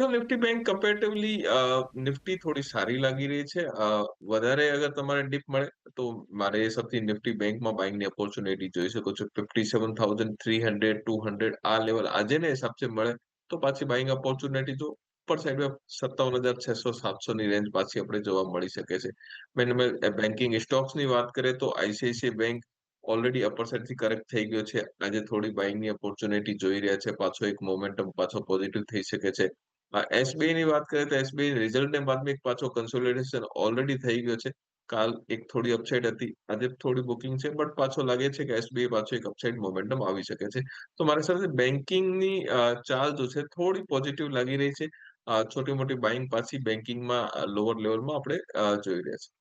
Nifty bank comparatively Nifty થોડી સારી લાગી રહી છે. વધારે અગર તમારે ડીપ મળે તો મારા હિસાબથી નિફ્ટી બેંકમાં બાઇંગની ઓપોર્ચ્યુનિટી જોઈ શકો છો. 57,300, 200 આ લેવલ આજેના હિસાબથી મળે તો પાછી બાઇંગ ઓપોર્ચ્યુનિટી જો ઉપર સાઈડમાં 57,600, 700 ની રેન્જ પાછી આપણે જોવા મળી શકે છે. બેન્કિંગ સ્ટોક્સની વાત કરીએ તો આઈસીઆઈસીઆઈ બેંક ઓલરેડી અપર સાઈડથી કરેક્ટ થઈ ગયો છે. આજે થોડી બાઇંગની ઓપોર્ચ્યુનિટી જોઈ રહ્યા છે. પાછો એક મોમેન્ટમ પાછો પોઝિટિવ થઈ શકે છે. એસબીઆઈ ની વાત કરીએ તો એસબીઆઈ રિઝલ્ટને બાદમાં એક પાછો કન્સોલિડેશન ઓલરેડી થઈ ગયો છે. કાલ એક થોડી અપસાઇડ હતી, આજે થોડી બુકિંગ છે, બટ પાછો લાગે છે કે એસબીઆઈ પાછો એક અપસાઇડ મોમેન્ટમ આવી શકે છે. તો મારા હિસાબથી બેન્કિંગની ચાલ જો છે થોડી પોઝિટિવ લાગી રહી છે. છોટી મોટી બાઇંગ પાછી બેન્કિંગમાં લોઅર લેવલમાં આપણે જોઈ રહ્યા છીએ.